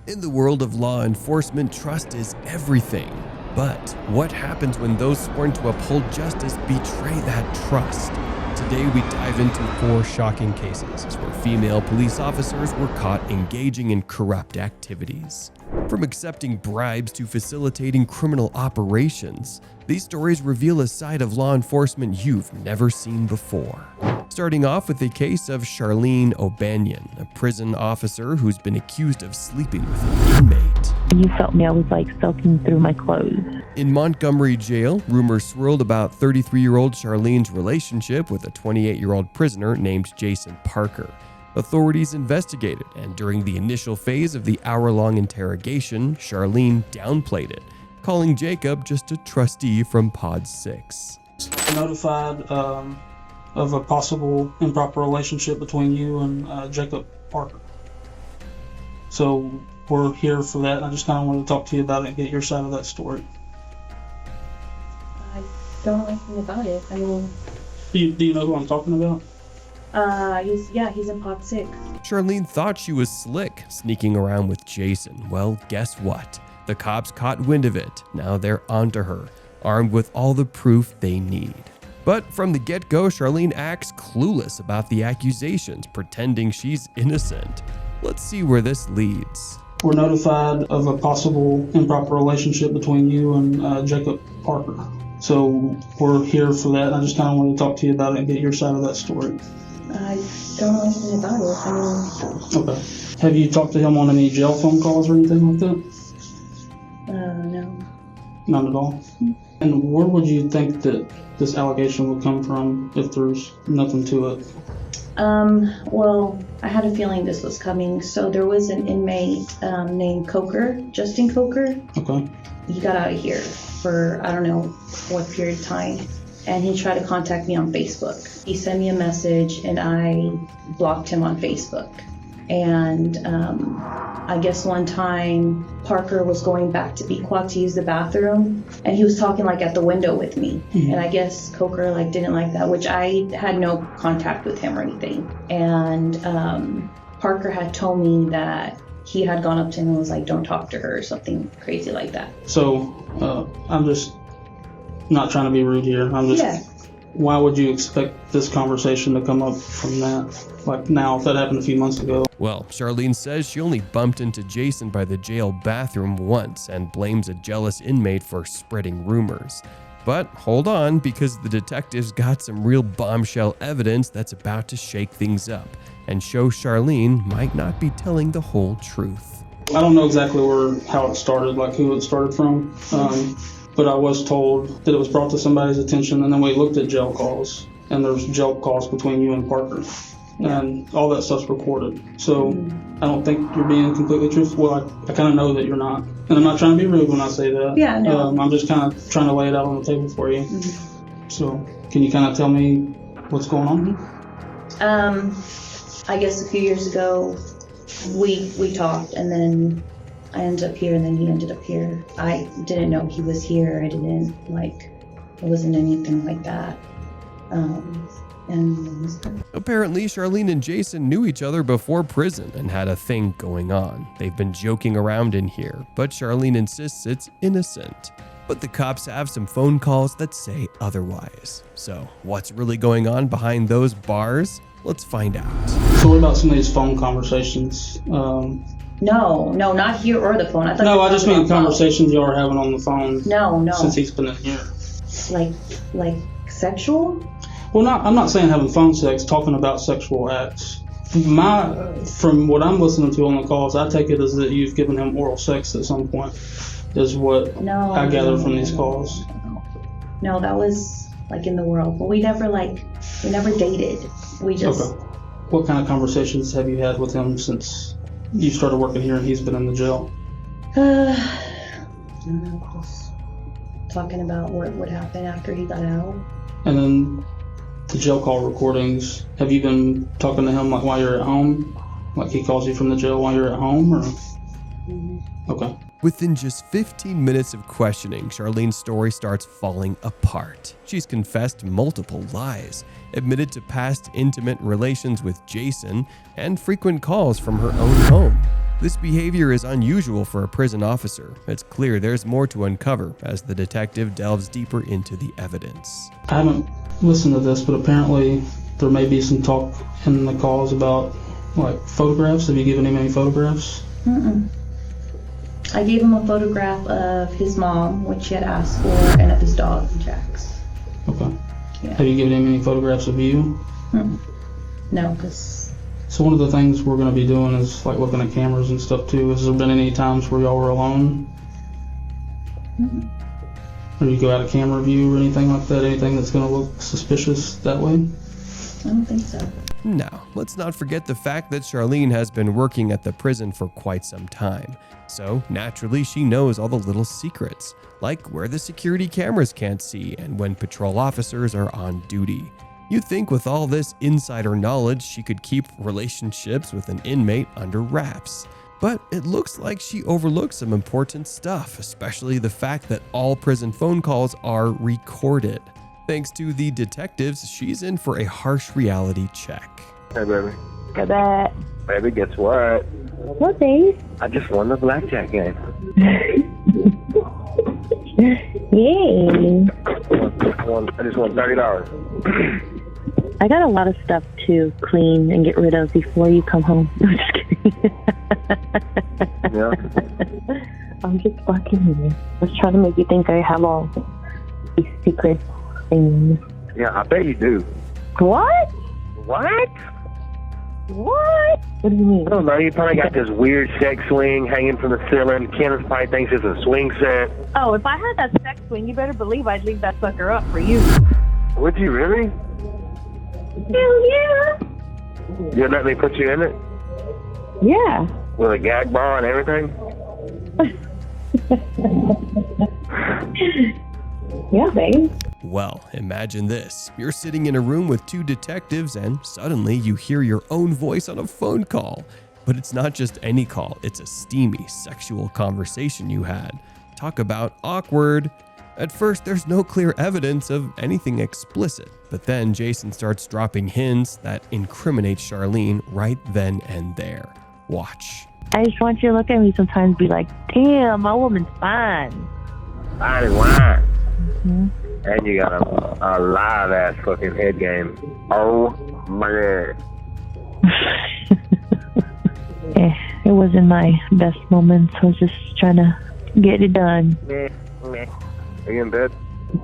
In the world of law enforcement, trust is everything. But what happens when those sworn to uphold justice betray that trust? Today we dive into 4 shocking cases where female police officers were caught engaging in corrupt activities. From accepting bribes to facilitating criminal operations, these stories reveal a side of law enforcement you've never seen before. Starting off with the case of Charlene O'Banion, a prison officer who's been accused of sleeping with an inmate. You felt me, I was like soaking through my clothes. In Montgomery jail, rumors swirled about 33-year-old Charlene's relationship with a 28-year-old prisoner named Jason Parker. Authorities investigated, and during the initial phase of the hour-long interrogation, Charlene downplayed it, calling Jacob just a trustee from Pod 6. Notified of a possible improper relationship between you and Jacob Parker. So we're here for that. I just kind of wanted to talk to you about it and get your side of that story. I don't know anything about it. I mean, Do you know who I'm talking about? He's in Pod 6. Charlene thought she was slick, sneaking around with Jason. Well, guess what? The cops caught wind of it. Now they're onto her, armed with all the proof they need. But from the get-go, Charlene acts clueless about the accusations, pretending she's innocent. Let's see where this leads. We're notified of a possible improper relationship between you and Jacob Parker. So we're here for that. I just kind of wanted to talk to you about it and get your side of that story. I don't know anything about it. I mean, Okay. Have you talked to him on any jail phone calls or anything like that? no. Not at all. And where would you think that this allegation would come from if there's nothing to it? Well, I had a feeling this was coming. So there was an inmate named Coker, Justin Coker. Okay. He got out of here for, I don't know what period of time. And he tried to contact me on Facebook. He sent me a message and I blocked him on Facebook. And I guess one time Parker was going back to Bequat to use the bathroom and he was talking like at the window with me. Mm-hmm. And I guess Coker like didn't like that, which I had no contact with him or anything. And Parker had told me that he had gone up to him and was like, don't talk to her or something crazy like that. So I'm just not trying to be rude here. I'm just. Yeah. Why would you expect this conversation to come up from that? Like now, if that happened a few months ago. Well, Charlene says she only bumped into Jason by the jail bathroom once and blames a jealous inmate for spreading rumors. But hold on, because the detectives got some real bombshell evidence that's about to shake things up and show Charlene might not be telling the whole truth. I don't know exactly how it started, like who it started from. But I was told that it was brought to somebody's attention, and then we looked at jail calls, and there's jail calls between you and Parker, and all that stuff's recorded. So I don't think you're being completely truthful. Well, I kind of know that you're not, and I'm not trying to be rude when I say that. Yeah, no. I'm just kind of trying to lay it out on the table for you. So can you kind of tell me what's going on here? I guess a few years ago, we talked, and then I ended up here, and then he ended up here. I didn't know he was here. It wasn't anything like that. Apparently, Charlene and Jason knew each other before prison and had a thing going on. They've been joking around in here, but Charlene insists it's innocent. But the cops have some phone calls that say otherwise. So, what's really going on behind those bars? Let's find out. So what about some of these phone conversations? No, not here or the phone. I just mean conversations y'all are having on the phone. No. Since he's been in here. Like sexual? Well, I'm not saying having phone sex, talking about sexual acts. From what I'm listening to on the calls, I take it as that you've given him oral sex at some point, is what I gather from these calls. No, that was like in the world, but we never dated. We just. Okay. What kind of conversations have you had with him since you started working here and he's been in the jail? I don't know, just talking about what would happen after he got out. And then the jail call recordings, have you been talking to him like while you're at home? Like he calls you from the jail while you're at home, or? Okay. Within just 15 minutes of questioning, Charlene's story starts falling apart. She's confessed multiple lies, admitted to past intimate relations with Jason, and frequent calls from her own home. This behavior is unusual for a prison officer. It's clear there's more to uncover as the detective delves deeper into the evidence. I haven't listened to this, but apparently there may be some talk in the calls about like photographs. Have you given him any photographs? Mm-mm. I gave him a photograph of his mom, which he had asked for, and of his dog, Jax. Okay. Yeah. Have you given him any photographs of you? Mm-mm. No, because... So one of the things we're going to be doing is like looking at cameras and stuff too. Has there been any times where y'all were alone? Mm-mm. Or you go out of camera view or anything like that? Anything that's going to look suspicious that way? I don't think so. Now, let's not forget the fact that Charlene has been working at the prison for quite some time. So, naturally, she knows all the little secrets, like where the security cameras can't see and when patrol officers are on duty. You'd think with all this insider knowledge, she could keep relationships with an inmate under wraps. But it looks like she overlooked some important stuff, especially the fact that all prison phone calls are recorded. Thanks to the detectives, she's in for a harsh reality check. Hey, baby. Got that. Baby, guess what? What, babe? I just won the blackjack game. Yay. I just won $30. I got a lot of stuff to clean and get rid of before you come home. I'm just kidding. Yeah. I'm just fucking with you. I was trying to make you think I have all these secret things. Yeah, I bet you do. What? What? What? What do you mean? I don't know. You probably got this weird sex swing hanging from the ceiling. Kenneth probably thinks it's a swing set. Oh, if I had that sex swing, you better believe I'd leave that sucker up for you. Would you really? Hell yeah. You'd let me put you in it? Yeah. With a gag ball and everything? Yeah, babe. Well, imagine this. You're sitting in a room with two detectives and suddenly you hear your own voice on a phone call. But it's not just any call, it's a steamy sexual conversation you had. Talk about awkward. At first, there's no clear evidence of anything explicit, but then Jason starts dropping hints that incriminate Charlene right then and there. Watch. I just want you to look at me sometimes and be like, damn, my woman's fine. Fine and wine. Mm-hmm. And you got a live ass fucking head game. Oh my god. It wasn't my best moments. I was just trying to get it done. Meh, meh. Are you in bed?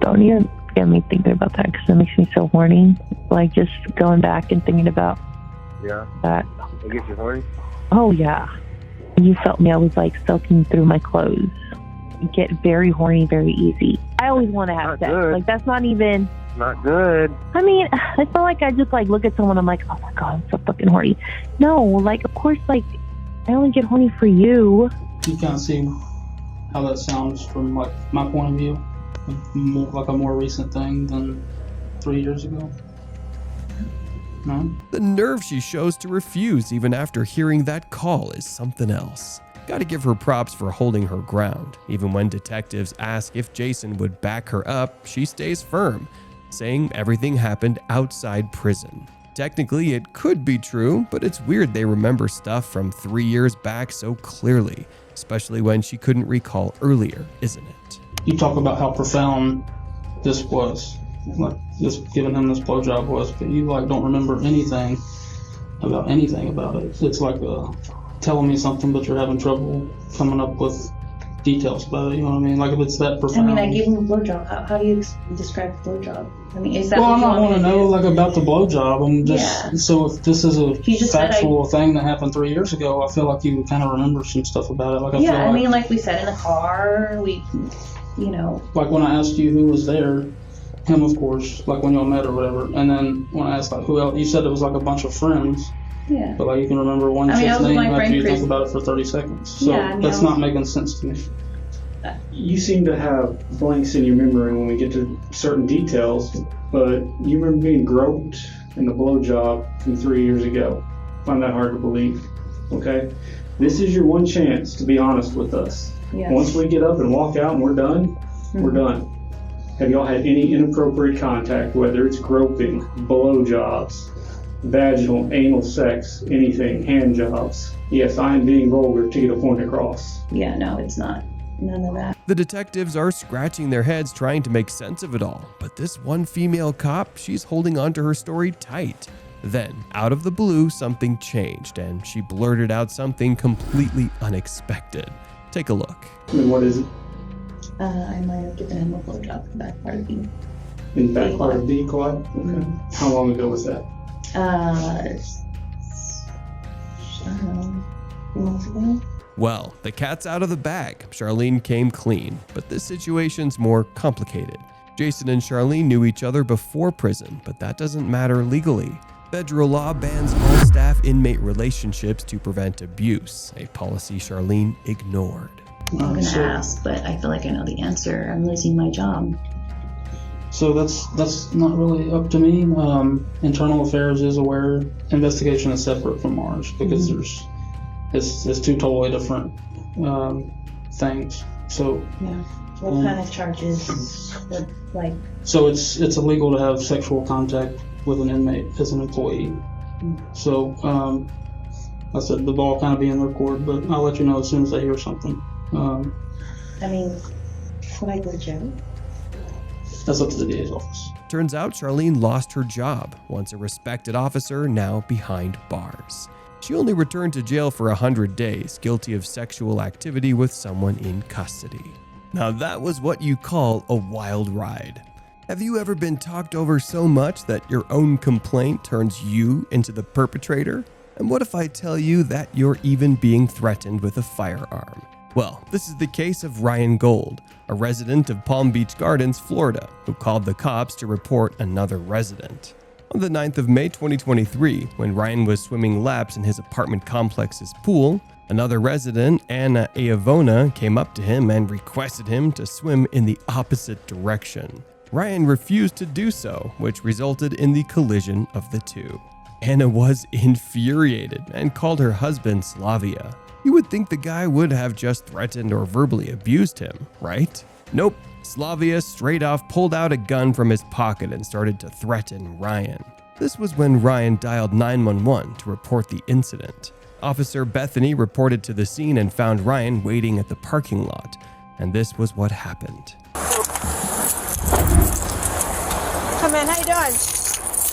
Don't even get me thinking about that because it makes me so horny. Like just going back and thinking about Yeah. that. It gets you horny? Oh yeah. You felt me. I was like soaking through my clothes. You get very horny very easy. I always want to have Not sex. good. Like that's not even. Not good. I mean, I feel like I just like look at someone. I'm like, oh my god, I'm so fucking horny. No, like of course, like I only get horny for you. You kind of see how that sounds from like my point of view, like a more recent thing than 3 years ago. No? The nerve she shows to refuse even after hearing that call is something else. Gotta give her props for holding her ground. Even when detectives ask if Jason would back her up, she stays firm, saying everything happened outside prison. Technically, it could be true, but it's weird they remember stuff from 3 years back so clearly, especially when she couldn't recall earlier, isn't it? You talk about how profound this was, like just giving him this blowjob was, but you like don't remember anything about it. It's like telling me something, but you're having trouble coming up with details about it. You know what I mean? Like if it's that profound. I mean, I gave him a blowjob. How do you describe the blowjob? I mean, is that Well, what I'm you not want want to me know do? like about the blowjob. I'm just Yeah. so if this is a You just said factual thing that happened 3 years ago, I feel like you would kind of remember some stuff about it. Like I feel Yeah, I like, mean, like we said in the car, like when I asked you who was there, him of course, like when y'all met or whatever, and then when I asked like who else, you said it was like a bunch of friends. yeah. But like you can remember one I mean, I chick's was with name my after friend you Chris. think about it for 30 seconds. So Yeah, I mean, that's I was- not making sense to me. You seem to have blanks in your memory when we get to certain details, but you remember being groped in the blowjob from 3 years ago. I find that hard to believe. Okay? This is your one chance to be honest with us. Yeah. Once we get up and walk out and we're done, we're done. Have y'all had any inappropriate contact, whether it's groping, blowjobs, vaginal, anal sex, anything, hand jobs. Yes, I am being vulgar to get a point across. Yeah, no, it's not. None of that. The detectives are scratching their heads trying to make sense of it all, but this one female cop, she's holding onto her story tight. Then, out of the blue, something changed, and she blurted out something completely unexpected. Take a look. And what is it? I might have given him a blowjob in the back part of the In the back part of the quad? Okay. How long ago was that? I don't know, a few months ago. Well, the cat's out of the bag. Charlene came clean, but this situation's more complicated. Jason and Charlene knew each other before prison, but that doesn't matter legally. Federal law bans all staff-inmate relationships to prevent abuse, a policy Charlene ignored. I'm gonna ask, but I feel like I know the answer. I'm losing my job. So that's not really up to me. Internal Affairs is aware. Investigation is separate from ours because it's two totally different things. So Yeah. What kind of charges would, like? so it's illegal to have sexual contact with an inmate as an employee. So I said the ball kind of be in their court, but I'll let you know as soon as I hear something. I mean, would I go to jail? That's up to the DA's office. Turns out Charlene lost her job, once a respected officer, now behind bars. She only returned to jail for 100 days, guilty of sexual activity with someone in custody. Now that was what you call a wild ride. Have you ever been talked over so much that your own complaint turns you into the perpetrator? And what if I tell you that you're even being threatened with a firearm? Well, this is the case of Ryan Gold, a resident of Palm Beach Gardens, Florida, who called the cops to report another resident. On the 9th of May 2023, when Ryan was swimming laps in his apartment complex's pool, another resident, Anna Iavona, came up to him and requested him to swim in the opposite direction. Ryan refused to do so, which resulted in the collision of the two. Anna was infuriated and called her husband Slavia. You would think the guy would have just threatened or verbally abused him, right? Nope. Slavia straight off pulled out a gun from his pocket and started to threaten Ryan. This was when Ryan dialed 911 to report the incident. Officer Bethany reported to the scene and found Ryan waiting at the parking lot. And this was what happened. Come in, how you doing?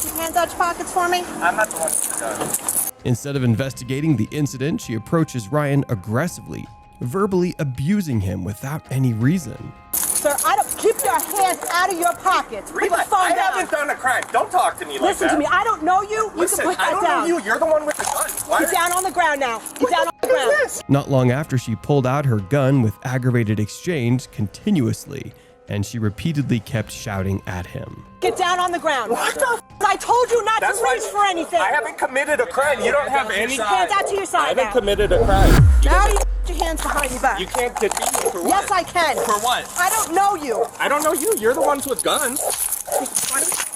Keep hands out your pockets for me? I'm not the one with the gun. Instead of investigating the incident, she approaches Ryan aggressively, verbally abusing him without any reason. Sir, I don't keep your hands out of your pockets. Put the phone I down. haven't done a crime. Don't talk to me like that. Listen to me. I don't know you. Listen, you can put I that don't down. know you. You're the one with the gun. Why Get down on the ground now. Get down on the ground. this? Not long after, she pulled out her gun with aggravated exchange continuously, and she repeatedly kept shouting at him. Get down on the ground. What the I told you not That's to reach why- for anything. I haven't committed a crime. You don't have any. Hands out to your I side haven't now. committed a crime. Now you put your hands behind your back. You can't detain me for what? Yes, I can. For what? I don't know you. I don't know you. You're the ones with guns.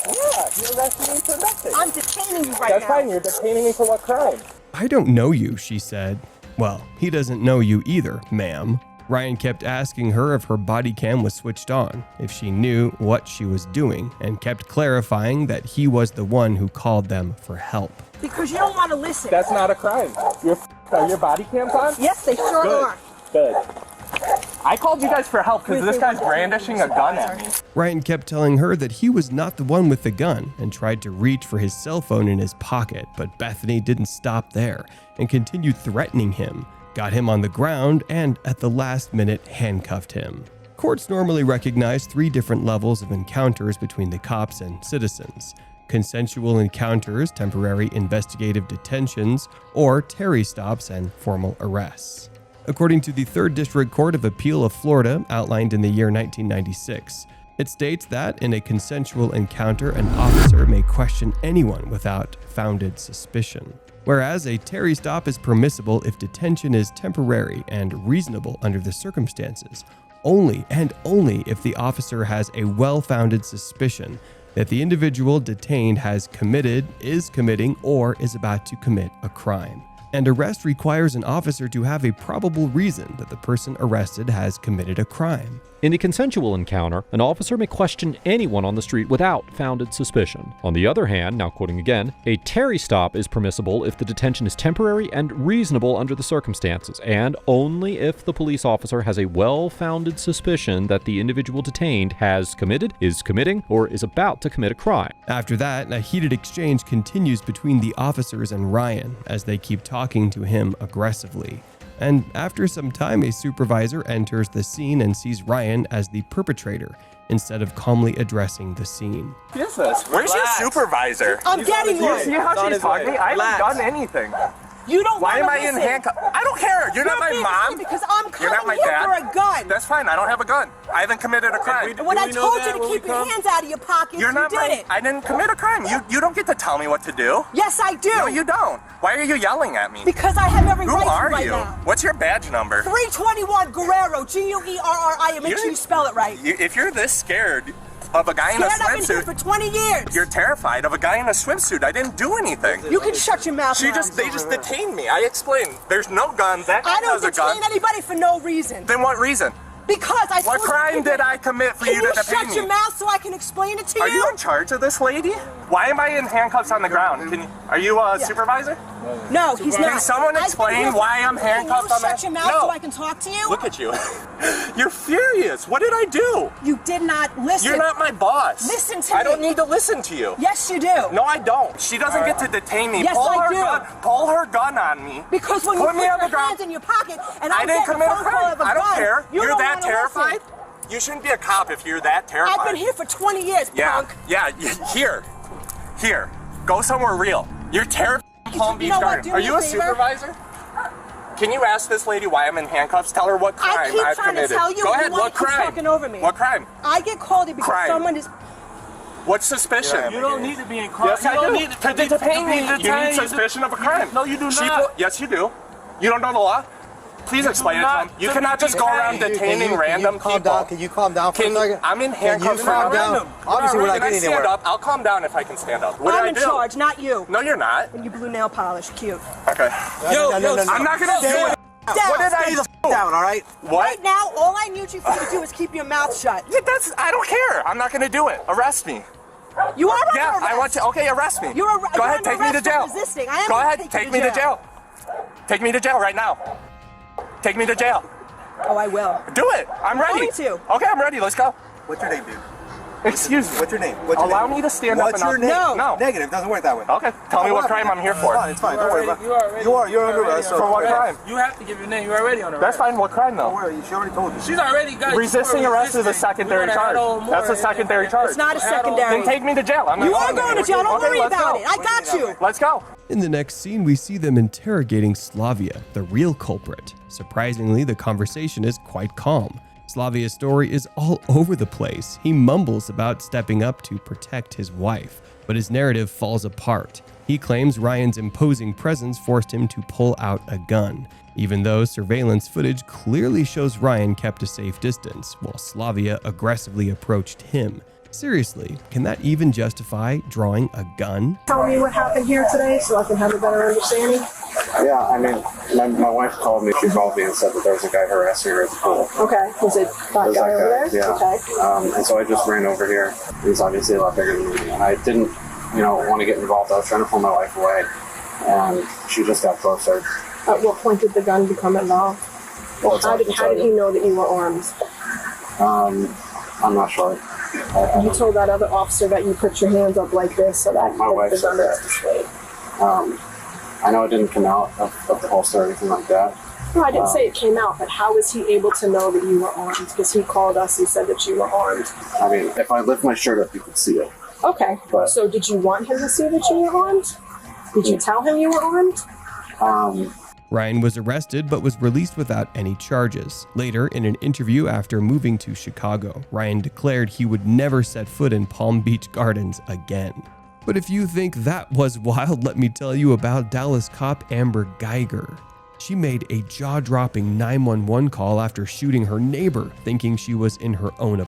Yeah, you're arresting me for nothing. I'm detaining you right That's now. fine. You're detaining me for what crime? I don't know you, she said. Well, he doesn't know you either, ma'am. Ryan kept asking her if her body cam was switched on, if she knew what she was doing, and kept clarifying that he was the one who called them for help. Because you don't want to listen. That's not a crime. Are your body cams on? Yes, they sure Good. are. Good. I called you guys for help because this guy's brandishing a gun at me. Ryan kept telling her that he was not the one with the gun and tried to reach for his cell phone in his pocket, but Bethany didn't stop there and continued threatening him, got him on the ground, and at the last minute handcuffed him. Courts normally recognize 3 different levels of encounters between the cops and citizens: consensual encounters, temporary investigative detentions, or Terry stops and formal arrests. According to the 3rd District Court of Appeal of Florida, outlined in the year 1996, it states that in a consensual encounter, an officer may question anyone without founded suspicion. Whereas a Terry stop is permissible if detention is temporary and reasonable under the circumstances, only and only if the officer has a well-founded suspicion that the individual detained has committed, is committing, or is about to commit a crime. and arrest requires an officer to have a probable reason that the person arrested has committed a crime. In a consensual encounter, an officer may question anyone on the street without founded suspicion. On the other hand, now quoting again, a Terry stop is permissible if the detention is temporary and reasonable under the circumstances, and only if the police officer has a well-founded suspicion that the individual detained has committed, is committing, or is about to commit a crime. After that, a heated exchange continues between the officers and Ryan as they keep talking to him aggressively. And after some time, a supervisor enters the scene and sees Ryan as the perpetrator instead of calmly addressing the scene. Yes, where's your supervisor? I'm getting You one. see how she's talking to me? I haven't done anything. You don't Why am wanna I in listen. handcuffs? I don't care. You're not my being mom. silly because I'm You're not my coming here dad. for a gun. That's fine. I don't have a gun. I haven't committed a crime. And when I told you to keep your hands out of your pockets, You're not you did it. I didn't commit a crime. You don't get to tell me what to do. Yes, I do. No, you don't. Why are you yelling at me? Because I have every Who right are to right you? now. What's your badge number? 321 Guerrero, Guerri. Make sure you spell it right. If you're this scared of a guy in a Scared, I've been here swimsuit, for 20 years. you're terrified of a guy in a swimsuit. I didn't do anything. You can shut your mouth. They just detained me. I explained. There's no gun. That guy I don't has a gun. detain anybody for no reason. Then what reason? Because I. What crime did I commit for you to detain Can you shut your me? mouth so I can explain it to Are you in charge of this lady? Why am I in handcuffs on the ground? Are you a supervisor? No, he's not. Can someone explain why I'm handcuffed on Can you shut your mouth No. so I can talk to you? Look at you. You're furious. What did I do? You did not listen. You're not my boss. Listen to me. I don't need to listen to you. Yes, you do. No, I don't. She doesn't get to detain me. Yes, I do. Pull her gun on me. Because when you Put put me on your the ground. hands in your pocket and I I'm didn't getting commit a a phone call crime. of a I don't gun, care. you You're don't that wanna terrified? listen. You shouldn't be a cop if you're that terrified. I've been here for 20 years, punk. Yeah. Here. Go somewhere real. You're terrified of Palm Beach know what? Garden. Do Are me you a a favor. supervisor? Can you ask this lady why I'm in handcuffs? Tell her what crime I keep I've trying committed. to tell you. Go and ahead. you wanna What keep crime? talking over me. What crime? I get called here because Crime. someone is. What's suspicion? You don't need to be in crime. Yes, I do. To detain me, you detained. need suspicion of a crime. No, you do not. Yes, you do. You don't know the law? Please explain it to him. You cannot just go around detaining random people. Can you calm down for a second? I'm in handcuffs. Can you calm down? Obviously, we're not Can I getting stand anywhere. up? I'll calm down if I can stand up. What did I'm I in do? charge, not you. No, you're not. And you blue nail polish, cute. Okay. No. I'm not gonna do it. What did I do? Down, all right? What? Right now, all I need you to do is keep your mouth shut. Yeah, I don't care. I'm not gonna do it. Arrest me. You are under Yeah, arrest. I want to. Okay, arrest me. You're Go ahead, take me to jail. Resisting. I am Go gonna ahead, take take you me to jail. Take me to jail right now. Take me to jail. Oh, I will. Do it. I'm ready. going to. Okay, I'm ready. Let's go. What's your name, dude? Excuse me. What's your name? Allow me to stand up What's and your name? No. Negative. Doesn't work that way. Okay. Tell me what crime I'm here for. It's fine. Don't worry about it. You're under arrest. For what crime? You have to give your name. You're already on arrest. That's fine. What crime Don't though? worry. She already told you. She's already got Resisting arrest is a secondary charge. That's a secondary charge. It's not a secondary. Then take me to jail. I'm not You are going to jail. Don't Okay, worry let's about go. it. I got you. Let's go. In the next scene, we see them interrogating Slavia, the real culprit. Surprisingly, the conversation is quite calm. Slavia's story is all over the place. He mumbles about stepping up to protect his wife, but his narrative falls apart. He claims Ryan's imposing presence forced him to pull out a gun, even though surveillance footage clearly shows Ryan kept a safe distance, while Slavia aggressively approached him. Seriously, can that even justify drawing a gun? Tell me what happened here today so I can have a better understanding. Yeah, I mean, my wife called me. She called me and said that there was a guy harassing her at the pool. Okay. Was it that guy over there? Yeah. Okay. And so I just ran over here. He's obviously a lot bigger than me. And I didn't, want to get involved. I was trying to pull my wife away. And she just got closer. At what point did the gun become involved? Well, how did he know that you were armed? I'm not sure. You told that other officer that you put your hands up like this so that My wife said that. I know it didn't come out of the holster or anything like that. No, I didn't say it came out, but how was he able to know that you were armed? Because he called us and said that you were armed. I mean, if I lift my shirt up, you could see it. Okay. But- So did you want him to see that you were armed? Did you tell him you were armed? Ryan was arrested but was released without any charges. Later, in an interview after moving to Chicago, Ryan declared he would never set foot in Palm Beach Gardens again. But if you think that was wild, let me tell you about Dallas cop Amber Geiger. She made a jaw-dropping 911 call after shooting her neighbor, thinking she was in her own